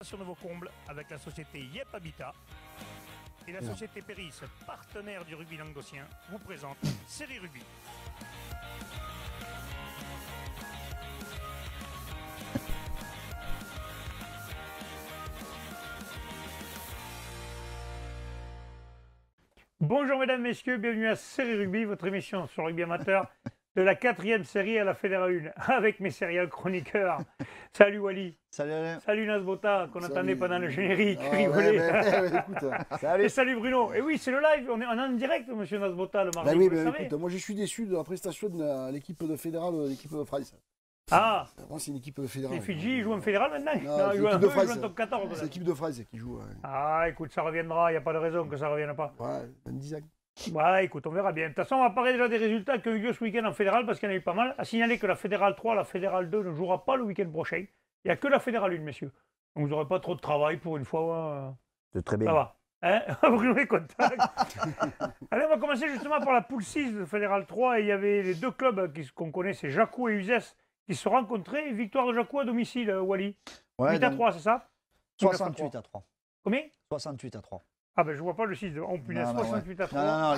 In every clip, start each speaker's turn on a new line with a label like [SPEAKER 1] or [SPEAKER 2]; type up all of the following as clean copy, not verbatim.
[SPEAKER 1] Sur nouveau comble avec la société Yep Habitat et la société Péris, partenaire du rugby languedocien, vous présente Série Rugby. Bonjour mesdames, messieurs, bienvenue à Série Rugby, votre émission sur le rugby amateur de la 4e série à la Fédéral 1 avec mes sérieux chroniqueurs. Salut Wally.
[SPEAKER 2] Salut Alain.
[SPEAKER 1] Salut Nasbota qu'on entendait pendant le générique.
[SPEAKER 2] Salut.
[SPEAKER 1] Et salut Bruno. Et oui, c'est le live, on est en direct, monsieur Nasbota, le mardi.
[SPEAKER 3] Ben oui, écoute, moi je suis déçu de la prestation de l'équipe de Fédéral, l'équipe de France.
[SPEAKER 1] Ah,
[SPEAKER 3] moi c'est une équipe de Fédéral.
[SPEAKER 1] les Fidji, ils jouent en fédéral maintenant?
[SPEAKER 3] Non,
[SPEAKER 1] ils jouent en top 14.
[SPEAKER 3] C'est l'équipe de France qui joue.
[SPEAKER 1] Ah, écoute, ça reviendra, il n'y a pas de raison que ça ne revienne pas.
[SPEAKER 3] Ouais, 10 ans.
[SPEAKER 1] Ouais, écoute, on verra bien. De toute façon, on va parler déjà des résultats qui ont eu lieu ce week-end en fédéral, parce qu'il y en a eu pas mal. À signaler que la Fédérale 3, la Fédérale 2 ne jouera pas le week-end prochain. Il n'y a que la Fédérale 1, messieurs. Donc vous n'aurez pas trop de travail pour une fois.
[SPEAKER 2] C'est très bien.
[SPEAKER 1] Ça va. Hein? Bruno est content. Allez, on va commencer justement par la poule 6 de Fédérale 3. Et il y avait les deux clubs qu'on connaît, c'est Jacou et Uzès, qui se rencontraient. Victoire de Jacou à domicile, Wally.
[SPEAKER 2] Ouais,
[SPEAKER 1] 8 à 3, c'est ça?
[SPEAKER 2] 68 à 3.
[SPEAKER 1] Combien?
[SPEAKER 2] 68 à 3.
[SPEAKER 1] Ah ben je vois pas le 6 de... Oh punaise, 68 à 3.
[SPEAKER 2] Non,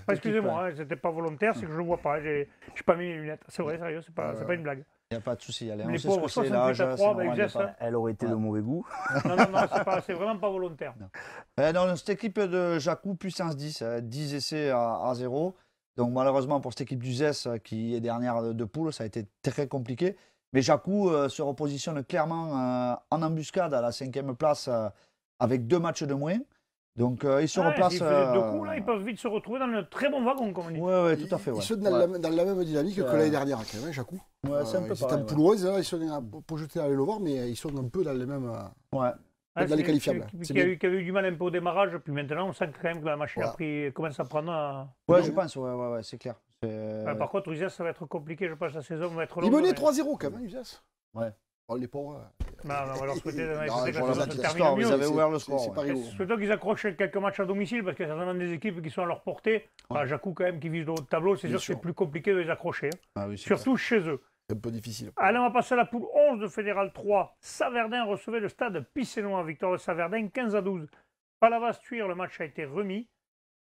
[SPEAKER 1] Excusez-moi, c'était pas volontaire, c'est que je le vois pas. J'ai pas mis mes lunettes. C'est vrai, sérieux, c'est pas une blague.
[SPEAKER 2] Il n'y a pas de souci, Alain.
[SPEAKER 1] Les pauvres, 68 à 3, ben,
[SPEAKER 2] elle aurait été de mauvais goût.
[SPEAKER 1] Non, c'est vraiment pas volontaire.
[SPEAKER 2] Non, cette équipe de Jacou, puissance 10, 10 essais à 0. Donc malheureusement pour cette équipe d'Uzès qui est dernière de poule, ça a été très compliqué. Mais Jacou se repositionne clairement en embuscade à la 5e place avec 2 matchs de moins. Donc ils se replacent.
[SPEAKER 1] S'ils faisaient 2 coups, là, ils peuvent vite se retrouver dans le très bon wagon, comme on dit.
[SPEAKER 2] Oui, tout à fait.
[SPEAKER 3] Ils sont dans la même dynamique que l'année dernière, quand même, Jacou.
[SPEAKER 2] Ouais, c'est un peu pareil.
[SPEAKER 3] Ils étaient en poule rose, ils sont pour jeter à voir, mais ils sont un peu dans les mêmes. Dans les qualifiables.
[SPEAKER 1] Qui avait eu du mal un peu au démarrage, puis maintenant on sent quand même que la machine commence à prendre.
[SPEAKER 2] Ouais, je pense, ouais, c'est clair.
[SPEAKER 1] Par contre, Uzès, ça va être compliqué, je pense, la saison va être longue.
[SPEAKER 3] Ils menaient 3-0 quand même, Uzès.
[SPEAKER 2] Ouais.
[SPEAKER 3] Oh, les pauvres.
[SPEAKER 1] On va leur souhaiter que
[SPEAKER 2] ça se termine mieux. Ils avaient ouvert le score.
[SPEAKER 1] Souhaitons qu'ils accrochent quelques matchs à domicile, parce qu'il y a certainement des équipes qui sont à leur portée. Jacou, quand même, qui vise le haut de tableau, c'est sûr que c'est plus compliqué de les accrocher. Surtout chez eux.
[SPEAKER 3] C'est un peu difficile.
[SPEAKER 1] Allez, on va passer à la poule 11 de Fédéral 3. Saverdin recevait le stade Picénois. Victoire de Saverdin, 15 à 12. Palavas-Tuire, le match a été remis.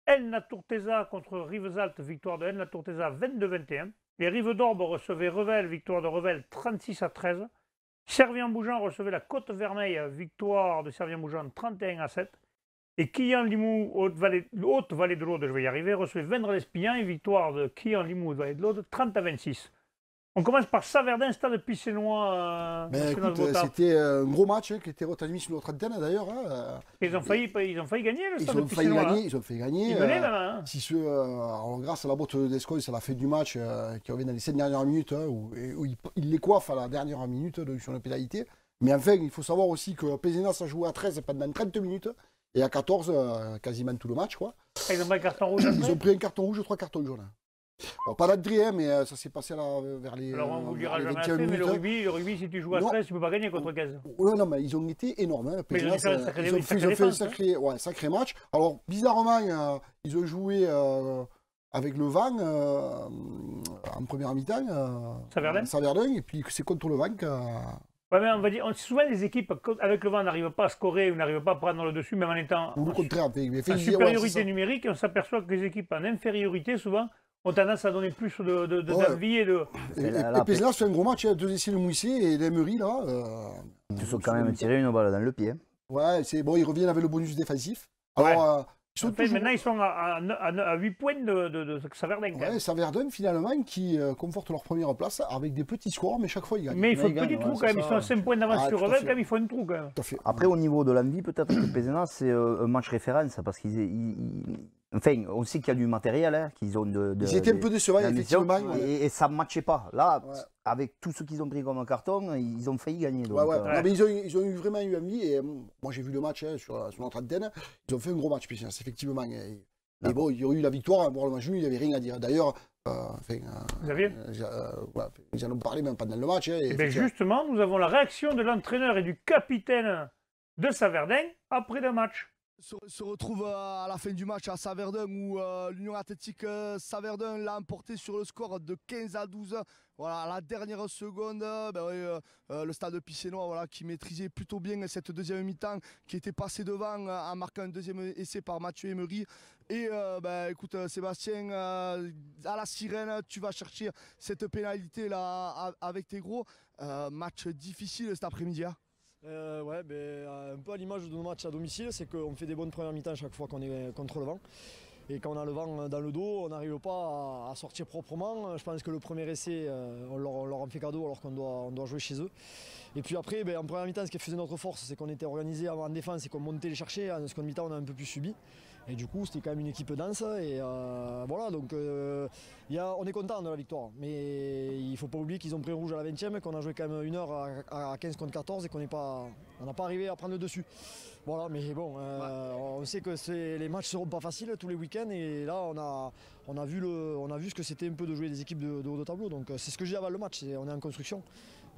[SPEAKER 1] El Naturteza contre Rivesaltes, victoire de El Naturteza, 22-21. Les Rives d'Orbe recevaient Revel, victoire de Revel, 36 à 13. Servien-Bougeant recevait la Côte-Vermeille, victoire de Servien-Bougeant, 31 à 7. Et Quillan-Limoux, Haute-Vallée de l'Aude, je vais y arriver, recevait Vendre-l'Espillan, victoire de Quillan-Limoux, Haute-Vallée de l'Aude, 30 à 26. On commence par Saverdin, stade Picénois.
[SPEAKER 3] C'était un gros match qui était retransmis sur notre antenne d'ailleurs.
[SPEAKER 1] Ils ont failli gagner le stade Picénois.
[SPEAKER 3] Ils ont fait gagner.
[SPEAKER 1] Ils venaient même.
[SPEAKER 3] Grâce à la botte d'Escoy, c'est la fin du match qui revient dans les 7 dernières minutes, où il les coiffe à la dernière minute sur la pénalité. Mais enfin, il faut savoir aussi que Pézenas a joué à 13 pendant 30 minutes et à 14 quasiment tout le match. Quoi.
[SPEAKER 1] Ils ont pris un carton rouge.
[SPEAKER 3] Ils ont pris un carton rouge, 3 cartons jaunes. Bon, pas d'Adrien, mais ça s'est passé vers les.
[SPEAKER 1] Alors on ne vous le dira jamais assez, mais le rugby, si tu joues à 13, tu ne peux pas gagner contre 15.
[SPEAKER 3] Non, mais ils ont été énormes. Hein.
[SPEAKER 1] Mais ils ont fait
[SPEAKER 3] un sacré match. Alors, bizarrement, ils ont joué avec le vent en première mi-temps. Saverdin, et puis c'est contre le vent que.
[SPEAKER 1] Ouais, mais on va dire, souvent les équipes avec le vent n'arrivent pas à scorer ou n'arrivent pas à prendre le dessus, même en étant en supériorité numérique. On s'aperçoit que les équipes en infériorité, souvent, ont tendance à donner plus d'envie et de.
[SPEAKER 3] Et Pézenas fait un gros match, 2 essais de Mouissé et l'Emery là.
[SPEAKER 2] Ils se sont quand même tiré une balle dans le pied.
[SPEAKER 3] Ouais, c'est bon, ils reviennent avec le bonus défensif. Alors,
[SPEAKER 1] maintenant, ils sont à 8 points de Saverdin.
[SPEAKER 3] Ouais, Saverdin, finalement, qui conforte leur première place avec des petits scores, mais chaque fois, ils gagnent.
[SPEAKER 1] Mais il faut un petit trou quand même. Ils sont à 5 points d'avance sur Revel, quand même, il faut un trou quand même.
[SPEAKER 2] Après, au niveau de l'envie, peut-être que Pézenas, c'est un match référence, parce qu'ils. Enfin, on sait qu'il y a du matériel, qu'ils ont
[SPEAKER 3] ils étaient un peu décevants, effectivement.
[SPEAKER 2] Et ça ne matchait pas. Là, avec tout ce qu'ils ont pris comme carton, ils ont failli gagner. Donc,
[SPEAKER 3] Non, mais ils ont vraiment eu envie. Et moi, j'ai vu le match sur notre antenne. Ils ont fait un gros match, effectivement. Mais bon, il y aurait eu la victoire. Pour le match, il n'y avait rien à dire. D'ailleurs, ils en ont parlé même pendant le match.
[SPEAKER 1] Et justement, nous avons la réaction de l'entraîneur et du capitaine de Saverdin après le match.
[SPEAKER 4] se retrouve à la fin du match à Saverdun où l'Union Athlétique Saverdun l'a emporté sur le score de 15-12. Voilà, à la dernière seconde, le stade piscinois voilà, qui maîtrisait plutôt bien cette deuxième mi-temps, qui était passé devant en marquant un deuxième essai par Mathieu Emery. Et écoute Sébastien, à la sirène, tu vas chercher cette pénalité là avec tes gros. Match difficile cet après-midi. Hein.
[SPEAKER 5] Un peu à l'image de nos matchs à domicile, c'est qu'on fait des bonnes premières mi-temps chaque fois qu'on est contre le vent. Et quand on a le vent dans le dos, on n'arrive pas à sortir proprement. Je pense que le premier essai, on leur en fait cadeau alors qu'on doit jouer chez eux. Et puis après, en première mi-temps, ce qui faisait notre force, c'est qu'on était organisé en défense et qu'on montait les chercher. En seconde mi-temps, on a un peu plus subi. Et du coup, c'était quand même une équipe dense. Et voilà, donc on est content de la victoire. Mais il ne faut pas oublier qu'ils ont pris rouge à la 20e, qu'on a joué quand même une heure à 15 contre 14 et qu'on n'a pas arrivé à prendre le dessus. Voilà, mais bon, on sait que les matchs ne seront pas faciles tous les week-ends. Et là, on a vu ce que c'était un peu de jouer des équipes de haut de tableau. Donc c'est ce que j'ai avant le match, on est en construction.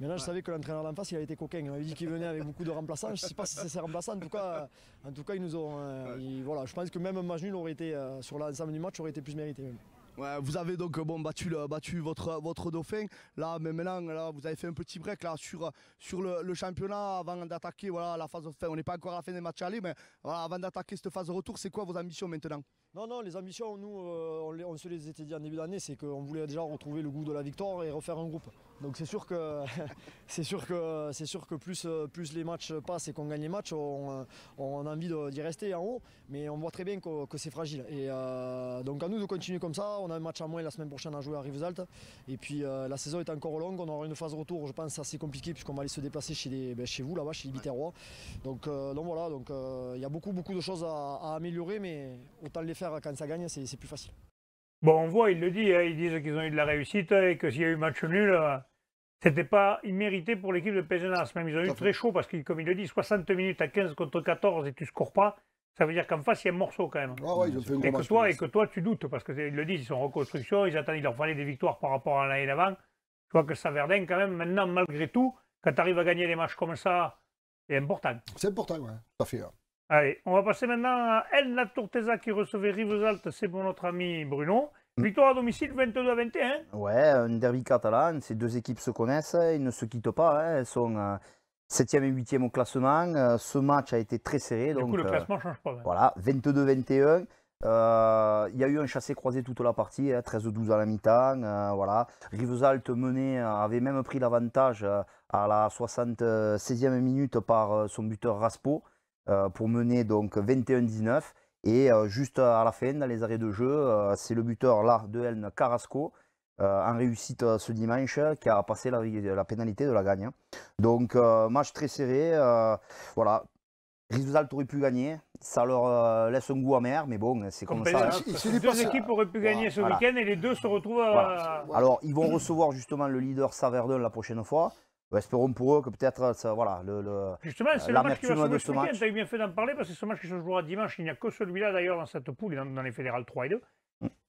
[SPEAKER 5] Mais là, je savais que l'entraîneur d'en face, il a été coquin. Il m'avait dit qu'il venait avec beaucoup de remplaçants. Je ne sais pas si c'est ses remplaçants. En tout cas, ils nous ont. Voilà, je pense que même un match nul aurait été, sur l'ensemble du match, aurait été plus mérité. Même.
[SPEAKER 4] Ouais, vous avez donc battu votre dauphin. Là, mais maintenant, là, vous avez fait un petit break là, sur le championnat avant d'attaquer voilà, la phase de fin. On n'est pas encore à la fin des matchs allés, mais voilà, avant d'attaquer cette phase de retour, c'est quoi vos ambitions maintenant?
[SPEAKER 5] Non, les ambitions, nous, on se les était dit en début d'année, c'est qu'on voulait déjà retrouver le goût de la victoire et refaire un groupe. Donc c'est sûr que plus les matchs passent et qu'on gagne les matchs, on a envie d'y rester en haut, mais on voit très bien que c'est fragile. Et donc à nous de continuer comme ça. On a un match à moins la semaine prochaine à jouer à Rivesaltes. Et puis la saison est encore longue. On aura une phase retour, je pense, assez compliquée puisqu'on va aller se déplacer chez vous là-bas, chez les Biterrois. Donc voilà, il y a beaucoup de choses à améliorer, mais autant les faire quand ça gagne, c'est plus facile.
[SPEAKER 1] Bon, on voit, il le dit, ils disent qu'ils ont eu de la réussite et que s'il y a eu match nul, c'était pas immérité pour l'équipe de Pézenas. Même ils ont eu très chaud parce que, comme il le dit, 60 minutes à 15 contre 14 et tu ne scores pas. Ça veut dire qu'en face, il y a un morceau quand même.
[SPEAKER 3] Ouais, ils ont fait un gros
[SPEAKER 1] match. Et que toi, tu doutes, parce qu'ils le disent, ils sont en reconstruction, il leur fallait des victoires par rapport à l'année d'avant. Tu vois que Saverdin, quand même, maintenant, malgré tout, quand tu arrives à gagner des matchs comme ça, c'est important.
[SPEAKER 3] C'est important, ouais, tout à fait.
[SPEAKER 1] Allez, on va passer maintenant à El Naturteza qui recevait Rivesaltes, c'est pour notre ami Bruno. Victoire à domicile 22-21.
[SPEAKER 6] Ouais, un derby catalan, ces deux équipes se connaissent, ils ne se quittent pas, hein. Elles sont 7e et 8e au classement. Ce match a été très serré.
[SPEAKER 1] Du coup, le classement ne change pas. Même.
[SPEAKER 6] Voilà, 22-21. Il y a eu un chassé-croisé toute la partie, 13-12 à la mi-temps. Voilà. Rivesaltes menait, avait même pris l'avantage à la 76e minute par son buteur Raspo pour mener donc 21-19. Et juste à la fin, dans les arrêts de jeu, c'est le buteur là de Elne Carrasco en réussite ce dimanche qui a passé la pénalité de la gagne. Donc match très serré. Voilà. Rivesaltes aurait pu gagner, ça leur laisse un goût amer, mais bon, c'est comme ça.
[SPEAKER 1] Les deux équipes auraient pu gagner ce week-end et les deux se retrouvent à...
[SPEAKER 6] Alors, ils vont recevoir justement le leader Saverdun la prochaine fois. Espérons pour eux que peut-être, voilà,
[SPEAKER 1] justement, c'est le match qui va se jouer ce week-end. Tu as eu bien fait d'en parler parce que ce match qui se jouera dimanche, il n'y a que celui-là d'ailleurs dans cette poule et dans les fédérales 3 et 2.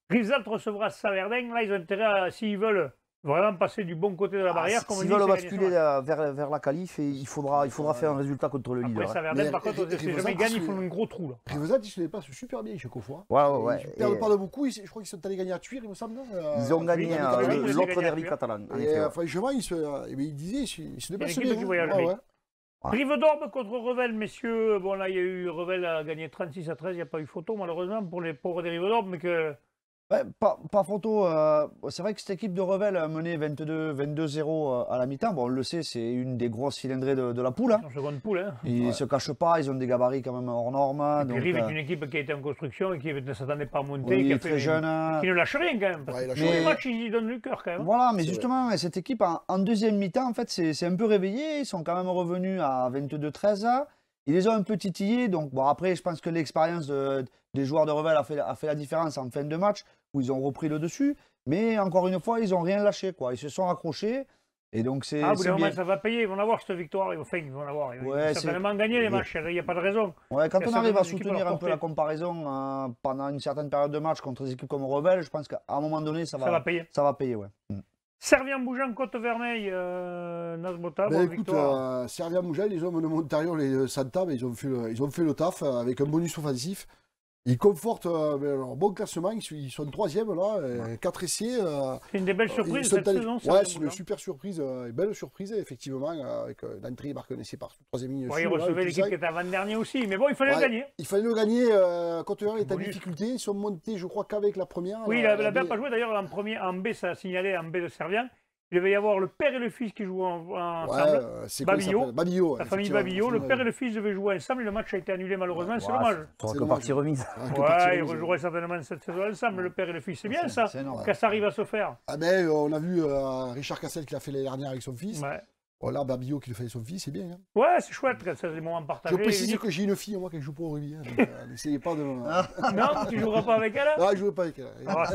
[SPEAKER 1] Rivesaltes recevra Saverdun. Là, ils ont intérêt, s'ils veulent vraiment passer du bon côté de la barrière.
[SPEAKER 6] S'ils veulent basculer vers la qualif, il faudra faire un résultat contre le leader.
[SPEAKER 1] Après, Saverdun, par contre, si jamais ils gagnent, ils font un gros trou.
[SPEAKER 3] Rivesaltes, ils se dépassent super bien chaque fois.
[SPEAKER 6] Ouais.
[SPEAKER 3] Ils perdent pas de beaucoup. Je crois qu'ils sont allés gagner à Tuire, il me semble.
[SPEAKER 6] Ils ont gagné l'autre derby catalan.
[SPEAKER 3] Franchement, ils disaient ils se dépassent
[SPEAKER 1] bien. Rive d'Orbe contre Revel, messieurs. Bon, là, il y a eu Revel a gagné 36-13. Il n'y a pas eu photo, malheureusement, pour les pauvres des Rive d'Orbe, mais que.
[SPEAKER 2] Ouais, pas photo. C'est vrai que cette équipe de Revel a mené 22-0 à la mi-temps. Bon, on le sait, c'est une des grosses cylindrées de la poule. Hein.
[SPEAKER 1] En seconde poule. Hein.
[SPEAKER 2] Ils ne se cachent pas, ils ont des gabarits quand même hors normes.
[SPEAKER 1] Donc, Rive est une équipe qui a été en construction et qui ne s'attendait pas à monter.
[SPEAKER 2] Oui,
[SPEAKER 1] qui est
[SPEAKER 2] très jeune.
[SPEAKER 1] Qui ne lâche rien quand même. Parce que les matchs, ils donnent du cœur quand même.
[SPEAKER 2] Voilà, mais justement, cette équipe, en deuxième mi-temps, en fait, c'est un peu réveillé. Ils sont quand même revenus à 22-13. Ils les ont un peu titillés. Donc, bon, après, je pense que l'expérience des joueurs de Revel a fait la différence en fin de match, où ils ont repris le dessus. Mais encore une fois, ils n'ont rien lâché, quoi. Ils se sont accrochés. Et donc, c'est.
[SPEAKER 1] Ah, moment, ça va payer. Ils vont avoir cette victoire. Ils vont l'avoir. Ils vont certainement gagner les matchs. Il n'y a pas de raison.
[SPEAKER 2] Ouais, quand on arrive à soutenir un peu la comparaison pendant une certaine période de match contre des équipes comme Revel, je pense qu'à un moment donné, ça va payer. Ça va payer, ouais.
[SPEAKER 1] Servien-Bougeant, Côte-Vermeille, Nasbota,
[SPEAKER 3] Ben,
[SPEAKER 1] bonne
[SPEAKER 3] écoute,
[SPEAKER 1] victoire.
[SPEAKER 3] Servia-Mougin, les hommes de Montarion, les Santa, ben, ils ont fait le taf avec un bonus offensif. Ils confortent leur bon classement, ils sont 3e là, 4 essais.
[SPEAKER 1] C'est une des belles surprises
[SPEAKER 3] ils sont
[SPEAKER 1] cette
[SPEAKER 3] allés-
[SPEAKER 1] saison.
[SPEAKER 3] Ouais, c'est une
[SPEAKER 1] Servien-Bougeant.
[SPEAKER 3] super surprise, une belle surprise, effectivement, avec l'entrée, il marque un essai par 3e ligne.
[SPEAKER 1] Ouais, il
[SPEAKER 3] sud, là,
[SPEAKER 1] recevait
[SPEAKER 3] et tout
[SPEAKER 1] l'équipe
[SPEAKER 3] ça.
[SPEAKER 1] qui était avant-dernier aussi, mais bon, il fallait le
[SPEAKER 3] Ouais.
[SPEAKER 1] gagner.
[SPEAKER 3] Il fallait le gagner, Côte-Vermeille est en
[SPEAKER 1] Bonus.
[SPEAKER 3] difficulté, ils sont montés, je crois, qu'avec la première.
[SPEAKER 1] Oui, il
[SPEAKER 3] la
[SPEAKER 1] a bien
[SPEAKER 3] B.
[SPEAKER 1] pas joué d'ailleurs en B, ça a signalé en B de Servien. Il devait y avoir le père et le fils qui jouent
[SPEAKER 3] Ouais,
[SPEAKER 1] ensemble.
[SPEAKER 3] c'est quoi il
[SPEAKER 1] Babillot.
[SPEAKER 3] s'appelle Babillot.
[SPEAKER 1] La famille Babillot, le père et le fils devaient jouer ensemble et le match a été annulé malheureusement, c'est dommage.
[SPEAKER 6] Ça aura
[SPEAKER 3] C'est
[SPEAKER 6] que
[SPEAKER 3] dommage.
[SPEAKER 6] partie remise.
[SPEAKER 1] Ouais, ils rejoueraient certainement cette saison ensemble, le père et le fils. C'est bien ça,
[SPEAKER 2] C'est énorme.
[SPEAKER 1] que ça arrive à se faire.
[SPEAKER 3] Ah ben, on a vu Richard Cassel qui l'a fait l'année dernière avec son fils.
[SPEAKER 1] Ouais,
[SPEAKER 3] Voilà, Babillot qui le fait avec son fils, c'est bien. Hein.
[SPEAKER 1] ouais c'est chouette quand c'est des moments
[SPEAKER 3] Je
[SPEAKER 1] partagés.
[SPEAKER 3] précise
[SPEAKER 1] uniques.
[SPEAKER 3] que j'ai une fille, moi, qui joue pas au rugby. Hein, donc, n'essayez pas de.
[SPEAKER 1] Non, tu joueras pas avec elle.
[SPEAKER 3] Ah, je joue pas avec elle.
[SPEAKER 1] Ah,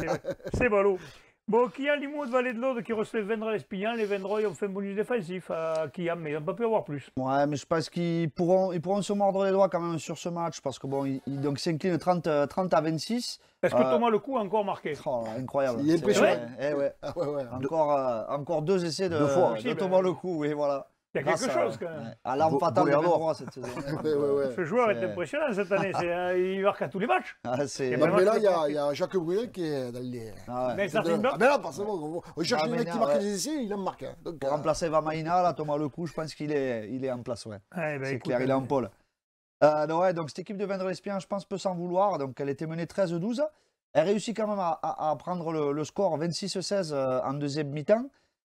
[SPEAKER 1] c'est ballot. Bon, Kian Limoux de Vallée de l'Aude qui recevait Vendra-l'Espignan. Les Vendroy ont fait un bonus défensif à Kian, mais ils n'ont pas pu avoir plus.
[SPEAKER 2] Ouais, mais je pense qu'ils pourront se mordre les doigts quand même sur ce match parce que bon, donc s'inclinent 30 à 26.
[SPEAKER 1] Est-ce que Thomas Lecou a encore marqué?
[SPEAKER 2] Oh, incroyable.
[SPEAKER 3] Il est impressionnant.
[SPEAKER 2] Ouais.
[SPEAKER 3] Ah, ouais.
[SPEAKER 2] Encore 2 essais de,
[SPEAKER 6] Deux fois.
[SPEAKER 2] de Thomas Lecou, oui, voilà.
[SPEAKER 1] Il y a quelque
[SPEAKER 2] Grâce
[SPEAKER 1] chose quand même.
[SPEAKER 2] à l'arme fatale de
[SPEAKER 6] Goleador.
[SPEAKER 2] 23 cette saison.
[SPEAKER 3] Ouais.
[SPEAKER 1] Ce joueur est
[SPEAKER 2] C'est-
[SPEAKER 1] impressionnant cette année. Il marque à tous les matchs.
[SPEAKER 2] Ah, c'est-
[SPEAKER 1] Et
[SPEAKER 3] Non,
[SPEAKER 1] ben,
[SPEAKER 3] mais
[SPEAKER 1] moi,
[SPEAKER 3] là,
[SPEAKER 1] je
[SPEAKER 3] il y a Jacques Brunel qui est dans les.
[SPEAKER 2] Ah ouais.
[SPEAKER 1] Mais ça
[SPEAKER 3] Ah
[SPEAKER 1] fait une
[SPEAKER 3] ben là, forcément, on cherche
[SPEAKER 2] Ah,
[SPEAKER 3] des
[SPEAKER 2] mais
[SPEAKER 3] mecs qui
[SPEAKER 2] non,
[SPEAKER 3] marquent
[SPEAKER 2] ouais.
[SPEAKER 3] des essais, il en marque. Hein. Donc,
[SPEAKER 2] Pour remplacer Vamaina, là, Thomas Lecou, je pense qu'il est en place, ouais.
[SPEAKER 1] Eh ben,
[SPEAKER 2] C'est
[SPEAKER 1] écoute,
[SPEAKER 2] clair, il est en pôle. Donc cette équipe de Vendre-l'Espien, je pense, peut s'en vouloir. Donc elle était menée 13-12. Elle réussit quand même à prendre le score 26-16 en deuxième mi-temps.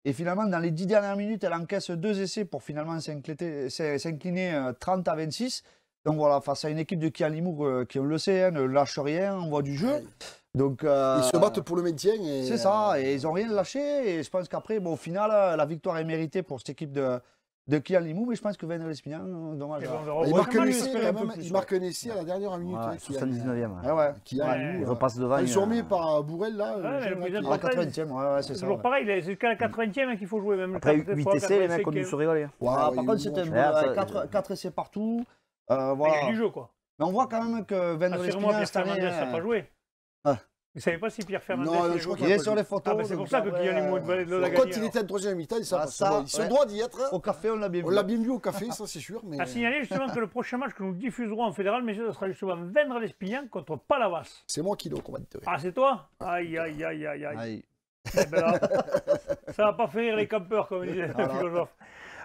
[SPEAKER 2] Et finalement, dans les 10 dernières minutes, elle encaisse 2 essais pour finalement s'incliner 30 à 26. Donc voilà, face à une équipe de Kian Limoux qui, on le sait, hein, ne lâche rien, envoie du jeu.
[SPEAKER 3] Ouais.
[SPEAKER 2] Donc,
[SPEAKER 3] ils se battent pour le maintien. Et,
[SPEAKER 2] c'est ça, et ils n'ont rien lâché. Et je pense qu'après, bon, au final, la victoire est méritée pour cette équipe de Kian Limoux. Mais je pense que Vendre-l'Espien, dommage.
[SPEAKER 1] Et ben, on verra.
[SPEAKER 2] On
[SPEAKER 3] Il
[SPEAKER 1] Ouais,
[SPEAKER 3] marque
[SPEAKER 1] comment
[SPEAKER 3] un
[SPEAKER 1] il
[SPEAKER 3] essai,
[SPEAKER 1] espérait un
[SPEAKER 3] quand
[SPEAKER 1] peu
[SPEAKER 3] même,
[SPEAKER 1] plus,
[SPEAKER 3] il marque un essai à la dernière minute.
[SPEAKER 6] Ouais,
[SPEAKER 3] hein, qui a-
[SPEAKER 6] 79e.
[SPEAKER 2] Ah ouais.
[SPEAKER 3] Qui a
[SPEAKER 1] Ouais.
[SPEAKER 6] Il repasse devant.
[SPEAKER 3] Ils sont mis par Bourrel là.
[SPEAKER 1] Ouais,
[SPEAKER 3] le
[SPEAKER 1] mais
[SPEAKER 3] jeune,
[SPEAKER 1] le plus
[SPEAKER 3] là, qui-
[SPEAKER 2] À la
[SPEAKER 1] important,
[SPEAKER 2] 80e, ouais, c'est
[SPEAKER 1] C'est
[SPEAKER 2] ça.
[SPEAKER 1] toujours
[SPEAKER 2] ouais.
[SPEAKER 1] pareil, c'est jusqu'à la 80e qu'il faut jouer. Même
[SPEAKER 6] Après
[SPEAKER 1] peut-être
[SPEAKER 6] 8
[SPEAKER 1] pas
[SPEAKER 6] essais, les
[SPEAKER 1] 85e.
[SPEAKER 6] mecs ont dû se régaler.
[SPEAKER 3] Ouais,
[SPEAKER 2] Ah,
[SPEAKER 3] ouais,
[SPEAKER 2] par
[SPEAKER 3] il-
[SPEAKER 2] contre, c'était
[SPEAKER 3] bon,
[SPEAKER 6] Ouais, ça-
[SPEAKER 2] 4 essais partout.
[SPEAKER 1] Mais il y
[SPEAKER 2] Voilà.
[SPEAKER 1] a du jeu, quoi.
[SPEAKER 2] Mais on voit quand même que
[SPEAKER 1] Assurément,
[SPEAKER 2] Vendre-l'Espien,
[SPEAKER 1] Pierre
[SPEAKER 2] cette année,
[SPEAKER 1] Fernandez n'a pas joué.
[SPEAKER 2] Ah.
[SPEAKER 1] Vous ne savez pas si Pierre Fernandez
[SPEAKER 3] Non,
[SPEAKER 1] il a
[SPEAKER 3] je
[SPEAKER 1] joué
[SPEAKER 3] crois
[SPEAKER 1] ou
[SPEAKER 3] qu'il
[SPEAKER 1] pas.
[SPEAKER 2] il est sur les photos.
[SPEAKER 1] Ah, c'est pour
[SPEAKER 2] donc
[SPEAKER 1] ça que
[SPEAKER 2] après,
[SPEAKER 1] Guillaume Limoux de Vallée de l'Aude a
[SPEAKER 3] Par
[SPEAKER 1] gagné.
[SPEAKER 3] contre, il était en troisième mi-temps, ils savent
[SPEAKER 2] Ah,
[SPEAKER 3] pas.
[SPEAKER 2] ça,
[SPEAKER 3] Ils sont
[SPEAKER 2] ouais.
[SPEAKER 3] droit d'y être.
[SPEAKER 2] Au café, on l'a bien
[SPEAKER 3] On
[SPEAKER 2] vu.
[SPEAKER 3] l'a bien vu au café, ça c'est sûr. Mais...
[SPEAKER 1] A signaler justement que le prochain match que nous diffuserons en fédéral, messieurs, ce sera justement Vendre-l'Espignan contre Palavas.
[SPEAKER 3] C'est moi qui l'ai au commentaire.
[SPEAKER 1] Ah, c'est toi? Aïe, aïe, aïe, aïe, aïe.
[SPEAKER 2] Aïe.
[SPEAKER 1] Eh ben là, ça va pas faire rire les campeurs, comme disait le
[SPEAKER 2] Voilà.
[SPEAKER 1] philosophe.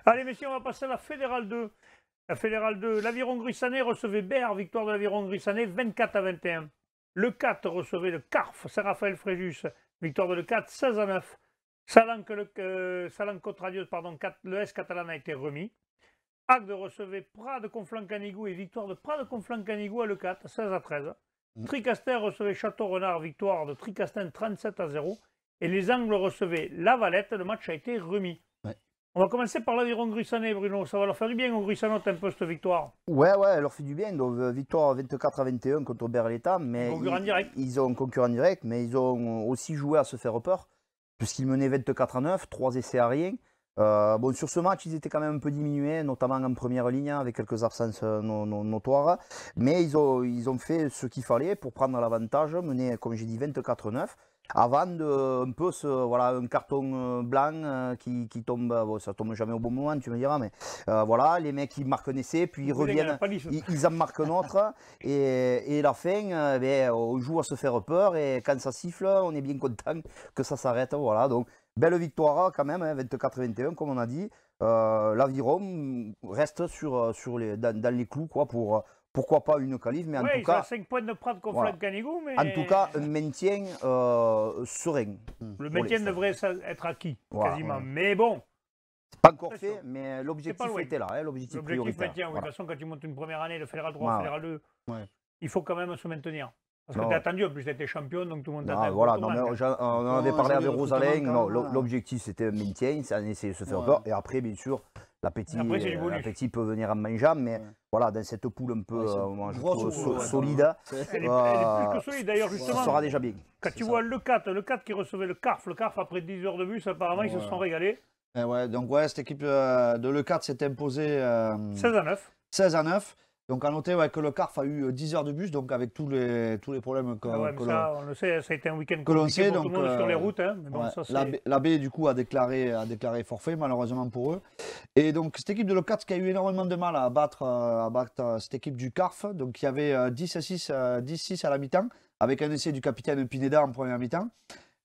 [SPEAKER 1] Allez, messieurs, on va passer à la Fédérale 2. La Fédérale 2, l'Aviron Grissanet recevait Berre, victoire de l'Aviron Grissanet, 24 à 21. Le 4 recevait le CARF, Saint-Raphaël Fréjus, victoire de le 4, 16 à 9. Salan-Côte-Radieuse, pardon, le S catalan a été remis. Agde recevait Prades-Conflans-Canigou et victoire de Prades-Conflans-Canigou à le 4, 16 à 13. Tricastin recevait Château-Renard, victoire de Tricastin 37 à 0. Et les Angles recevaient La Valette, le match a été remis.
[SPEAKER 2] Ouais.
[SPEAKER 1] On va commencer par l'Aviron Grissanet, Bruno. Ça va leur faire du bien aux Grissanotes un peu cette victoire.
[SPEAKER 6] Ouais, elle leur fait du bien. Donc, victoire 24 à 21 contre Berletta. Mais
[SPEAKER 1] Concurrent direct.
[SPEAKER 6] Ils ont concurrent direct, mais ils ont aussi joué à se faire peur, puisqu'ils menaient 24 à 9, 3 essais à rien. Bon, sur ce match, ils étaient quand même un peu diminués, notamment en première ligne, avec quelques absences notoires. Mais ils ont fait ce qu'il fallait pour prendre l'avantage, mener, comme j'ai dit, 24 à 9. Avant de un peu un carton blanc qui tombe, bon, ça tombe jamais au bon moment, tu me diras, mais voilà, les mecs ils marquent un essai, puis ils
[SPEAKER 1] Vous voulez
[SPEAKER 6] reviennent,
[SPEAKER 1] gagner la palisse.
[SPEAKER 6] ils en marquent un autre, et la fin, on joue à se faire peur, et quand ça siffle, on est bien content que ça s'arrête, voilà, donc belle victoire quand même, hein, 24-21 comme on a dit. L'Aviron reste dans les clous, quoi, pourquoi pas une qualif, mais en
[SPEAKER 1] Ouais,
[SPEAKER 6] tout
[SPEAKER 1] ils sont à
[SPEAKER 6] cas,
[SPEAKER 1] 5 points de Prades contre
[SPEAKER 6] voilà.
[SPEAKER 1] Canigou, mais
[SPEAKER 6] en tout cas, un maintien serein.
[SPEAKER 1] le
[SPEAKER 6] pour
[SPEAKER 1] maintien
[SPEAKER 6] les-
[SPEAKER 1] devrait être acquis,
[SPEAKER 6] Voilà,
[SPEAKER 1] quasiment.
[SPEAKER 6] ouais.
[SPEAKER 1] Mais bon,
[SPEAKER 6] C'est pas encore
[SPEAKER 1] Attention.
[SPEAKER 6] fait, mais
[SPEAKER 1] C'est
[SPEAKER 6] l'objectif
[SPEAKER 1] pas loin.
[SPEAKER 6] était là, hein, l'objectif
[SPEAKER 1] l'objectif
[SPEAKER 6] prioritaire.
[SPEAKER 1] maintien, oui.
[SPEAKER 6] Voilà.
[SPEAKER 1] De toute façon, quand tu montes une première année, le Fédéral 3,
[SPEAKER 6] Voilà.
[SPEAKER 1] le Fédéral 2,
[SPEAKER 2] Ouais.
[SPEAKER 1] il faut quand même se maintenir. Parce que
[SPEAKER 6] Non.
[SPEAKER 1] tu as attendu, en plus, tu étais champion, donc tout le monde t'attend.
[SPEAKER 6] Ah, voilà, non, mais on en avait
[SPEAKER 2] Non,
[SPEAKER 6] parlé
[SPEAKER 2] j'ai
[SPEAKER 6] avec
[SPEAKER 2] vu le
[SPEAKER 6] Rosalin.
[SPEAKER 2] recrutement
[SPEAKER 6] Non,
[SPEAKER 2] quand même,
[SPEAKER 6] l'objectif c'était un maintien, c'est un essai de se faire
[SPEAKER 2] Ouais.
[SPEAKER 6] peur. Et après, bien sûr, l'appétit
[SPEAKER 1] Après, c'est du bonus.
[SPEAKER 6] peut venir en mangeant, mais
[SPEAKER 2] Ouais.
[SPEAKER 6] voilà, dans cette poule un peu
[SPEAKER 2] Ouais, c'est
[SPEAKER 6] moi, je
[SPEAKER 2] grosse
[SPEAKER 6] trouve,
[SPEAKER 2] poule, ouais,
[SPEAKER 6] solide,
[SPEAKER 2] C'est-
[SPEAKER 1] Elle est plus que solide, d'ailleurs,
[SPEAKER 6] ça
[SPEAKER 1] justement.
[SPEAKER 6] sera déjà bien.
[SPEAKER 1] Quand tu vois le 4 qui recevait le CARF après 10 heures de bus, apparemment, ils se
[SPEAKER 2] Ouais.
[SPEAKER 1] sont régalés.
[SPEAKER 2] Et ouais, donc cette équipe de Le4 s'est imposée
[SPEAKER 1] 16 à 9.
[SPEAKER 2] 16 à 9. Donc à noter que le CARF a eu 10 heures de bus, donc avec tous les problèmes que,
[SPEAKER 1] mais ça, on le sait, ça a été un week-end
[SPEAKER 2] que l'on
[SPEAKER 1] compliqué
[SPEAKER 2] sait.
[SPEAKER 1] pour
[SPEAKER 2] Donc,
[SPEAKER 1] tout le monde sur les routes. Hein, mais bon,
[SPEAKER 2] ouais,
[SPEAKER 1] ça, c'est...
[SPEAKER 2] la B du coup a déclaré forfait malheureusement pour eux. Et donc cette équipe de Lecats qui a eu énormément de mal à battre cette équipe du CARF. Donc il y avait 10-6 à la mi-temps avec un essai du capitaine Pineda en première mi-temps.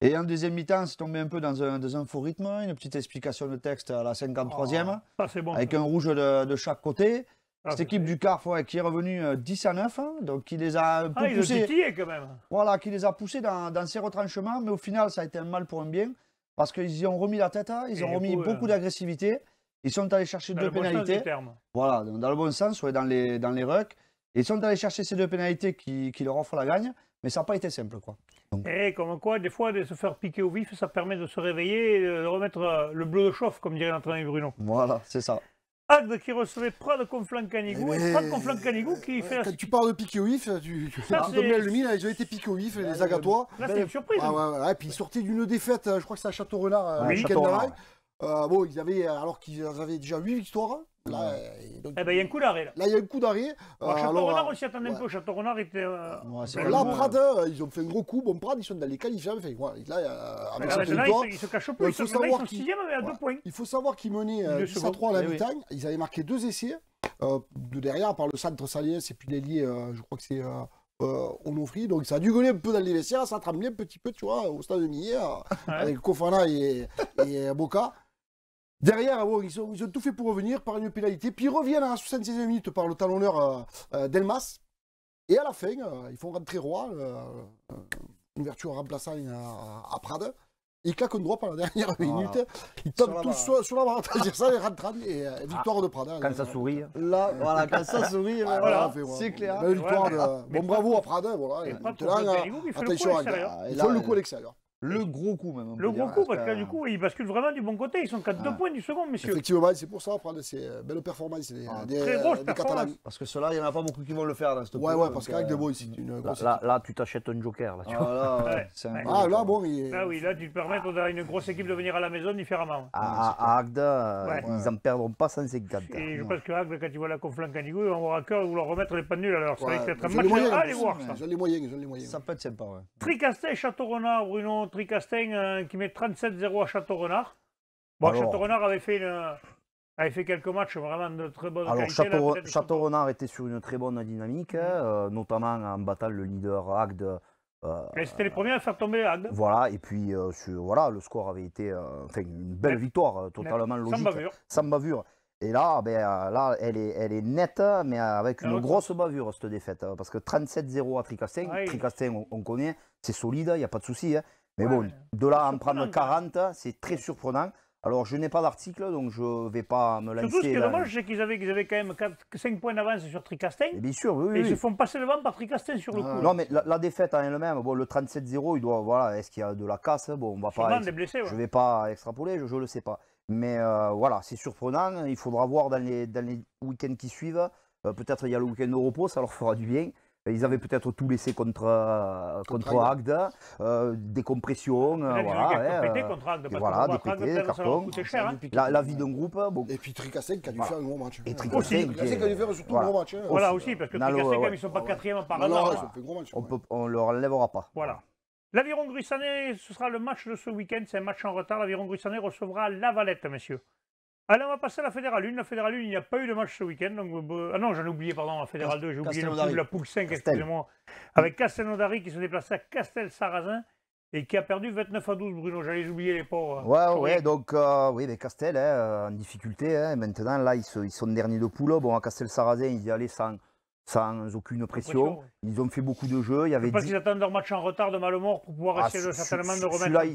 [SPEAKER 2] Et en deuxième mi-temps, c'est tombé un peu dans un faux rythme, une petite explication de texte à la 53e,
[SPEAKER 1] ça, c'est bon,
[SPEAKER 2] avec
[SPEAKER 1] ça.
[SPEAKER 2] un rouge de chaque côté.
[SPEAKER 1] Ah,
[SPEAKER 2] Cette équipe du CARF qui est revenue 10-9, donc qui les a un peu
[SPEAKER 1] ils ont
[SPEAKER 2] poussés.
[SPEAKER 1] titillé quand même.
[SPEAKER 2] Voilà, qui les a poussés dans ces retranchements, mais au final, ça a été un mal pour un bien, parce qu'ils y ont remis la tête, ils ont remis beaucoup d'agressivité, ils sont allés chercher deux pénalités. Voilà, dans le bon sens, dans les rucks. Ils sont allés chercher ces deux pénalités qui leur offrent la gagne, mais ça n'a pas été simple, quoi. Donc...
[SPEAKER 1] Et comme quoi, des fois, de se faire piquer au vif, ça permet de se réveiller et de remettre le bleu de chauffe, comme dirait l'entraîneur Bruno.
[SPEAKER 2] Voilà, c'est ça.
[SPEAKER 1] Agde qui recevait Prades Conflans-Canigou, et Prades Conflans-Canigou qui fait...
[SPEAKER 3] Quand tu parles de piqué au vif, tu donnes bien le mille, ils ont été piqués au vif, les Agatois.
[SPEAKER 1] Là, c'est une surprise.
[SPEAKER 3] Et puis ils sortaient d'une défaite, je crois que c'est à Château-Renard,
[SPEAKER 2] oui,
[SPEAKER 3] week-end bon, ils avaient, alors qu'ils avaient déjà 8 victoires. Là, donc,
[SPEAKER 1] il y a un coup d'arrêt. Là,
[SPEAKER 3] il y a un coup d'arrêt.
[SPEAKER 1] Château-Renard, on s'y attendait un peu. Château-Renard était...
[SPEAKER 3] là, Prades, ils ont fait un gros coup. Bon, Prades, ils sont dans les qualifiés. Avec cette victoire,
[SPEAKER 1] ils se cachent peu. Ils sont 6e mais à 2 points.
[SPEAKER 3] Il faut savoir qu'ils menaient 10-3 à la mi-temps. Ils avaient marqué 2 essais. De derrière, par le centre Saliens et puis l'ailier, je crois que c'est Onofri. Donc ça a dû gueuler un peu dans les vestiaires. Ça tremblait un petit peu, tu vois, au stade de Millet, avec Kofana et Boca. Derrière, ils ont tout fait pour revenir par une pénalité. Puis ils reviennent à la 76e minute par le talonneur Delmas. Et à la fin, ils font rentrer Roy, une ouverture remplaçant à Prades. Ils claquent un droit par la dernière minute. Ils tombent tous sur la barre transversale et rentrent. Et victoire de Prades.
[SPEAKER 6] Quand ça sourit.
[SPEAKER 2] Là, voilà, quand ça sourit, c'est clair.
[SPEAKER 3] Belle victoire. Bon, bravo à Prades. Voilà. Et maintenant, attention, ils font le coup à l'extérieur.
[SPEAKER 2] Le gros coup, même.
[SPEAKER 1] Le gros coup, parce que là, du coup, ils basculent vraiment du bon côté. Ils sont qu'à 2 points du second, messieurs.
[SPEAKER 3] Effectivement, c'est pour ça, Prades, c'est belle performance.
[SPEAKER 1] Très grosse performance.
[SPEAKER 2] Parce que ceux-là, il n'y en a pas beaucoup qui vont le faire dans ce
[SPEAKER 3] Ouais, parce qu'avec de Bois, c'est une grosse.
[SPEAKER 6] Là, tu t'achètes un joker.
[SPEAKER 3] Là, bon.
[SPEAKER 1] Là, tu te permets à une grosse équipe de venir à la maison différemment.
[SPEAKER 6] À Agde, ils n'en perdront pas 150.
[SPEAKER 1] Et je pense que Agde, quand ils voient la Conflans-Canigou, ils vont avoir à cœur de vouloir remettre les pendules. Alors, ça va être un match à aller voir.
[SPEAKER 3] Ils ont les moyens.
[SPEAKER 2] Ça peut être sympa, ouais.
[SPEAKER 1] Tricastin, Château-Renard, Bruno. Tricastin qui met 37-0 à Château-Renard. Bon, Château-Renard avait fait quelques matchs vraiment de très bonne qualité.
[SPEAKER 6] Alors, Château-Renard était sur une très bonne dynamique, notamment en battant le leader Agde.
[SPEAKER 1] C'était les premiers à faire tomber Agde.
[SPEAKER 6] Voilà, et puis le score avait été une belle victoire, totalement logique. Sans bavure. Et là, elle est nette, mais avec une grosse bavure, cette défaite. Parce que 37-0 à Tricastin, Tricastin, on connaît, c'est solide, il n'y a pas de souci. Mais bon, de là à en prendre 40, c'est très surprenant. Alors, je n'ai pas d'article, donc je ne vais pas me lancer.
[SPEAKER 1] Surtout, ce qui est dommage, c'est qu'ils avaient quand même 5 points d'avance sur Tricastin.
[SPEAKER 6] Et bien sûr, oui.
[SPEAKER 1] Et ils se font passer devant par Tricastin sur le coup.
[SPEAKER 6] Non, mais la défaite en elle-même, bon, le 37-0, il doit, voilà, est-ce qu'il y a de la casse? Bon, on va pas.
[SPEAKER 1] Des blessés,
[SPEAKER 6] je ne vais pas extrapoler, je ne le sais pas. Mais voilà, c'est surprenant. Il faudra voir dans les week-ends qui suivent. Peut-être il y a le week-end de repos, ça leur fera du bien. Ils avaient peut-être tout laissé contre Agde, des compressions, des pétés, des cartons. La vie d'un groupe. Bon.
[SPEAKER 3] Et puis Tricastin qui a dû faire un gros match.
[SPEAKER 6] Et Tricastin
[SPEAKER 3] qui a dû faire surtout un gros match.
[SPEAKER 1] Voilà aussi, parce que Tricastin, comme ils ne sont pas 4e par hasard,
[SPEAKER 6] on ne leur enlèvera pas.
[SPEAKER 1] Voilà. L'Aviron Gruissanais, ce sera le match de ce week-end, c'est un match en retard. L'Aviron Gruissanais recevra Lavalette, messieurs. Allez, on va passer à la Fédérale 1. La Fédérale 1, il n'y a pas eu de match ce week-end. Ah non, j'en ai oublié, pardon, la Fédérale 2, j'ai oublié la poule 5, excusez-moi. Avec Castelnaudary qui se déplaçait à Castel-Sarrazin et qui a perdu 29-12, Bruno. J'allais oublier les pauvres.
[SPEAKER 6] Ouais, donc, mais Castel, en difficulté. Maintenant, là, ils sont derniers de poule. Bon, à Castel-Sarrazin, ils y allaient sans aucune pression. Ils ont fait beaucoup de jeux.
[SPEAKER 1] Je pense qu'ils attendent leur match en retard de Malemort pour pouvoir essayer certainement de remettre.
[SPEAKER 6] Celui-là,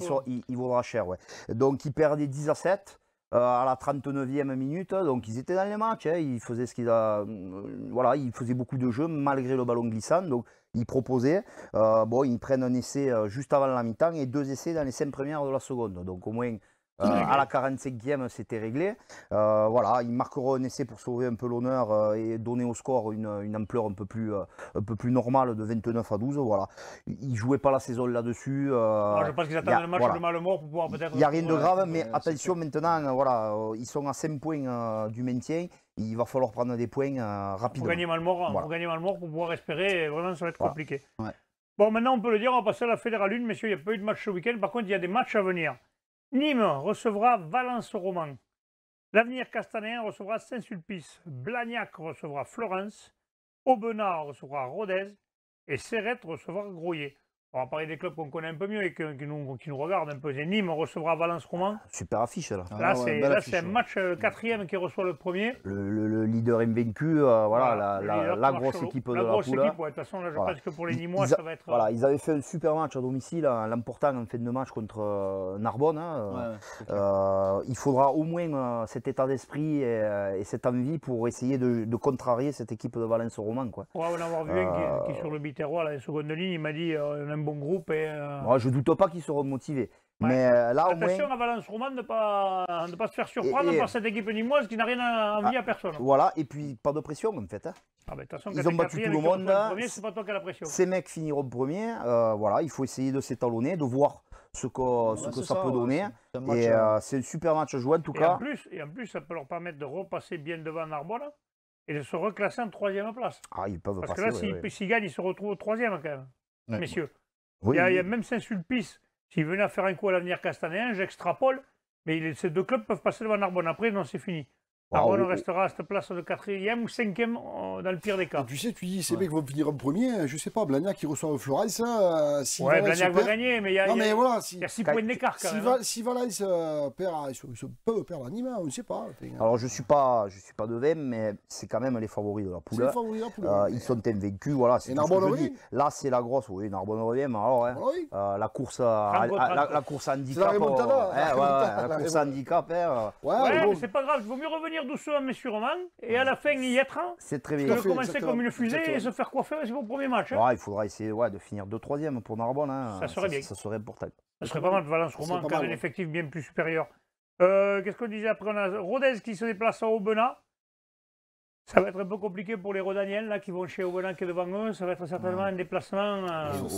[SPEAKER 6] il vaudra cher. Ouais. Donc, ils perdaient 10-7. À la 39e minute, donc ils étaient dans les matchs, ils faisaient ils faisaient beaucoup de jeux malgré le ballon glissant, donc ils proposaient. Ils prennent un essai juste avant la mi-temps et 2 essais dans les 5 premières de la seconde, donc au moins à la 45e c'était réglé. Ils marqueront un essai pour sauver un peu l'honneur et donner au score une ampleur un peu plus normale de 29-12. Voilà. Ils ne jouaient pas la saison là-dessus.
[SPEAKER 1] Je pense qu'ils attendent le match de Malemort pour pouvoir peut-être.
[SPEAKER 6] Il n'y a rien de grave, mais attention maintenant, ils sont à 5 points du maintien. il va falloir prendre des points
[SPEAKER 1] Il faut
[SPEAKER 6] rapidement.
[SPEAKER 1] gagner Malmort,
[SPEAKER 6] Voilà.
[SPEAKER 1] faut gagner Malmort pour pouvoir espérer. Vraiment, ça va être
[SPEAKER 6] Voilà.
[SPEAKER 1] compliqué.
[SPEAKER 2] Ouais.
[SPEAKER 1] Bon, maintenant, on peut le dire, on va passer à la Fédérale 1. Messieurs, il n'y a pas eu de match ce week-end. Par contre, il y a des matchs à venir. Nîmes recevra Valence-Roman. L'Avenir Castanéen recevra Saint-Sulpice. Blagnac recevra Florence. Aubenas recevra Rodez. Et Serrette recevra Groyer. On va parler des clubs qu'on connaît un peu mieux et qui nous regardent un peu. Et Nîmes recevra Valence-Roman.
[SPEAKER 6] Super affiche là.
[SPEAKER 2] Ah
[SPEAKER 1] Là,
[SPEAKER 2] ouais,
[SPEAKER 1] c'est
[SPEAKER 2] belle
[SPEAKER 1] là,
[SPEAKER 2] affiche,
[SPEAKER 1] c'est un
[SPEAKER 2] ouais.
[SPEAKER 1] match quatrième qui reçoit le premier.
[SPEAKER 6] Le leader invaincu, voilà,
[SPEAKER 1] le leader
[SPEAKER 6] la
[SPEAKER 1] qui marche
[SPEAKER 6] grosse
[SPEAKER 1] solo.
[SPEAKER 6] équipe de
[SPEAKER 1] La
[SPEAKER 6] la
[SPEAKER 1] grosse
[SPEAKER 6] poule.
[SPEAKER 1] équipe, ouais. De toute façon, là, je
[SPEAKER 6] Voilà.
[SPEAKER 1] pense que pour les Nîmois,
[SPEAKER 6] Ils
[SPEAKER 1] ça va être.
[SPEAKER 6] Voilà, ils avaient fait un super match à domicile en l'emportant en fin de match contre Narbonne. Hein.
[SPEAKER 2] Ouais, c'est clair.
[SPEAKER 6] Il faudra au moins cet état d'esprit et cette envie pour essayer de contrarier cette équipe de Valence-Roman. Quoi.
[SPEAKER 1] On va en avoir vu un qui est sur le Biterrois, là, la seconde ligne, il m'a dit on a un bon groupe. Et,
[SPEAKER 6] Moi, je ne doute pas qu'ils seront motivés.
[SPEAKER 1] Ouais.
[SPEAKER 6] Mais là, au moins.
[SPEAKER 1] attention à Valence-Roman de ne pas se faire surprendre
[SPEAKER 6] Et-
[SPEAKER 1] par cette équipe nîmoise qui n'a rien à envier à personne.
[SPEAKER 6] Voilà, et puis pas de pression en fait. Hein.
[SPEAKER 1] Ah, ben, de toute façon,
[SPEAKER 6] Ils
[SPEAKER 1] quand
[SPEAKER 6] ont
[SPEAKER 1] t'es
[SPEAKER 6] battu
[SPEAKER 1] quatrième
[SPEAKER 6] tout
[SPEAKER 1] et
[SPEAKER 6] le
[SPEAKER 1] que tu
[SPEAKER 6] monde,
[SPEAKER 1] reçois
[SPEAKER 6] là.
[SPEAKER 1] le premier, c'est pas toi qui as la pression.
[SPEAKER 6] Ces mecs finiront premier. Voilà, il faut essayer de s'étalonner, de voir ce que
[SPEAKER 2] Ouais, c'est
[SPEAKER 6] ça peut donner.
[SPEAKER 2] C'est un match,
[SPEAKER 6] Et c'est un super match à jouer en tout
[SPEAKER 1] Et
[SPEAKER 6] cas.
[SPEAKER 1] en plus, ça peut leur permettre de repasser bien devant Narbonne et de se reclasser en troisième place.
[SPEAKER 6] Ah, ils peuvent
[SPEAKER 1] Parce que
[SPEAKER 6] passer.
[SPEAKER 1] là,
[SPEAKER 6] ouais, ouais.
[SPEAKER 1] s'ils gagnent, ils se retrouvent au troisième quand même,
[SPEAKER 2] Ouais.
[SPEAKER 1] messieurs.
[SPEAKER 6] Oui,
[SPEAKER 1] Il y a
[SPEAKER 6] oui.
[SPEAKER 1] même Saint-Sulpice, s'il venait à faire un coup à l'Avenir Castanéen, j'extrapole, mais ces deux clubs peuvent passer devant Narbonne. Après, non, c'est fini. Narbonne restera à cette place de quatrième ou cinquième dans le pire des
[SPEAKER 3] Et
[SPEAKER 1] cas.
[SPEAKER 3] tu sais, tu dis, ces mecs vont finir en premier, je sais pas, Blagnac qui reçoit Florence, si
[SPEAKER 1] Ouais,
[SPEAKER 3] Valence
[SPEAKER 1] Blagnac va
[SPEAKER 3] perd-
[SPEAKER 1] gagner, mais il y a,
[SPEAKER 3] Non
[SPEAKER 1] il y a-
[SPEAKER 3] mais voilà,
[SPEAKER 1] il y a 6 points d'écart quand
[SPEAKER 3] si,
[SPEAKER 1] même. Hein.
[SPEAKER 3] Si Valence perd, ils peuvent perdre à Nîmes, on ne sait pas. Enfin,
[SPEAKER 6] Alors je suis pas de VM, mais c'est quand même les favoris de la
[SPEAKER 3] c'est
[SPEAKER 6] poule.
[SPEAKER 3] le favori de la poule.
[SPEAKER 6] Ils sont invaincus, voilà. C'est
[SPEAKER 3] Et
[SPEAKER 6] tout ce que
[SPEAKER 3] Narbonne
[SPEAKER 6] je dis.
[SPEAKER 3] revient.
[SPEAKER 6] Là, c'est la grosse, oui, Narbonne revient. Alors, hein,
[SPEAKER 3] Voilà, oui.
[SPEAKER 6] la course à la course à handicap.
[SPEAKER 3] C'est la remontada,
[SPEAKER 6] ouais,
[SPEAKER 3] la remontada,
[SPEAKER 6] la course à handicap, hein,
[SPEAKER 3] Ouais,
[SPEAKER 1] Ouais,
[SPEAKER 3] mais bon,
[SPEAKER 1] mais c'est pas grave, il vaut mieux revenir doucement, messieurs Roman, et à la fin y être, hein,
[SPEAKER 6] c'est très
[SPEAKER 1] que
[SPEAKER 6] bien.
[SPEAKER 1] de
[SPEAKER 3] fait,
[SPEAKER 1] commencer
[SPEAKER 3] exactement,
[SPEAKER 1] comme une fusée et
[SPEAKER 3] exactement.
[SPEAKER 1] se faire coiffer, c'est mon premier match. Hein.
[SPEAKER 6] Ouais, il faudra essayer de finir 2-3e pour Narbonne. Hein.
[SPEAKER 1] Ça serait bien.
[SPEAKER 6] Ça serait important.
[SPEAKER 1] Ça serait pas mal de Valence
[SPEAKER 3] Ça serait
[SPEAKER 1] Roman,
[SPEAKER 3] pas
[SPEAKER 1] quand même
[SPEAKER 3] mal,
[SPEAKER 1] un
[SPEAKER 3] ouais.
[SPEAKER 1] effectif bien plus supérieur. Qu'est-ce qu'on disait après? On a Rodez qui se déplace à Aubenas. Ça va être un peu compliqué pour les Rodaniens là, qui vont chez Aubenas qui est devant eux. Ça va être certainement un déplacement.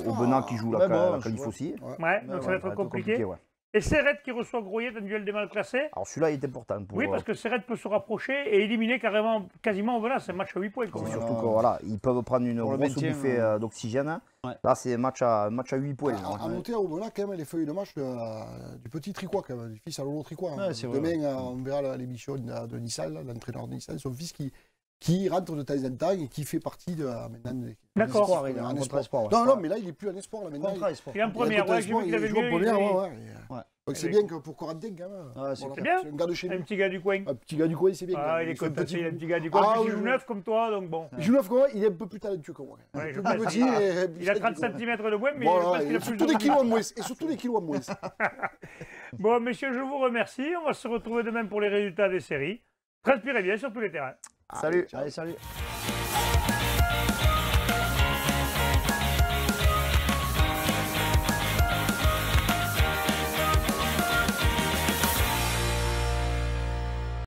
[SPEAKER 6] Au Benin qui joue
[SPEAKER 2] Ouais,
[SPEAKER 6] la
[SPEAKER 2] bon,
[SPEAKER 6] qualif
[SPEAKER 2] je
[SPEAKER 6] aussi.
[SPEAKER 1] Ouais, donc ça va être compliqué.
[SPEAKER 6] Ouais.
[SPEAKER 1] Et Serrette qui reçoit Groyer dans un duel des mal classés.
[SPEAKER 6] Alors celui-là, il est important. Pour,
[SPEAKER 1] Oui, parce que Serrette peut se rapprocher et éliminer quasiment Aubenas. C'est un match à 8 points. Quoi.
[SPEAKER 6] c'est
[SPEAKER 2] Voilà.
[SPEAKER 6] surtout que voilà, ils peuvent prendre une
[SPEAKER 2] Pour le
[SPEAKER 6] grosse
[SPEAKER 2] maintien,
[SPEAKER 6] bouffée d'oxygène.
[SPEAKER 2] Ouais.
[SPEAKER 6] Là, c'est un match à 8 points.
[SPEAKER 3] à noter à Aubenas quand même les feuilles de match du petit Tricois, quand même, du fils à Lolo Tricois.
[SPEAKER 2] Ouais, c'est vrai,
[SPEAKER 3] Demain, on verra l'émission de Nissan, l'entraîneur de Nissan, son fils qui rentre de temps en temps et qui fait partie de maintenant.
[SPEAKER 1] D'accord.
[SPEAKER 2] Espoir, il est en
[SPEAKER 3] Un
[SPEAKER 2] contrat
[SPEAKER 3] espoir.
[SPEAKER 2] espoir. ouais.
[SPEAKER 3] Non, non, mais là, il est plus en espoir. Là, maintenant,
[SPEAKER 2] Contrat espoir.
[SPEAKER 1] Il est en première, ouais, j'ai vu qu'il avait
[SPEAKER 3] il joue en
[SPEAKER 1] mieux.
[SPEAKER 3] première,
[SPEAKER 1] il-
[SPEAKER 3] ouais.
[SPEAKER 2] Ouais.
[SPEAKER 3] Donc c'est
[SPEAKER 1] Et-
[SPEAKER 3] bien que pour Corentin, quand même.
[SPEAKER 2] Ouais, c'est
[SPEAKER 3] Voilà.
[SPEAKER 1] bien.
[SPEAKER 3] C'est un gars de chez
[SPEAKER 1] Un
[SPEAKER 3] nous.
[SPEAKER 1] petit gars du coin.
[SPEAKER 3] Un petit gars du coin, c'est bien.
[SPEAKER 1] Ah, il est
[SPEAKER 3] fait un
[SPEAKER 1] content,
[SPEAKER 3] petit
[SPEAKER 1] il est un
[SPEAKER 3] bout.
[SPEAKER 1] petit gars du coin.
[SPEAKER 3] Ah,
[SPEAKER 1] Puis il
[SPEAKER 3] oui,
[SPEAKER 1] joue
[SPEAKER 3] oui.
[SPEAKER 1] neuf comme toi, donc bon.
[SPEAKER 3] Jules Coin, il est un peu plus talentueux que moi.
[SPEAKER 1] Ouais,
[SPEAKER 3] Un
[SPEAKER 1] je
[SPEAKER 3] peu
[SPEAKER 1] pense.
[SPEAKER 3] plus petit.
[SPEAKER 1] Il a 30 cm de moins, mais je
[SPEAKER 3] Voilà,
[SPEAKER 1] pense qu'il a
[SPEAKER 3] et
[SPEAKER 1] plus
[SPEAKER 3] surtout
[SPEAKER 1] de
[SPEAKER 3] des kilos en moins. Et surtout des kilos en moins.
[SPEAKER 1] Bon, messieurs, je vous remercie. On va se retrouver demain pour les résultats des séries. Transpirez bien sur tous les terrains.
[SPEAKER 6] Salut.
[SPEAKER 2] Allez, salut.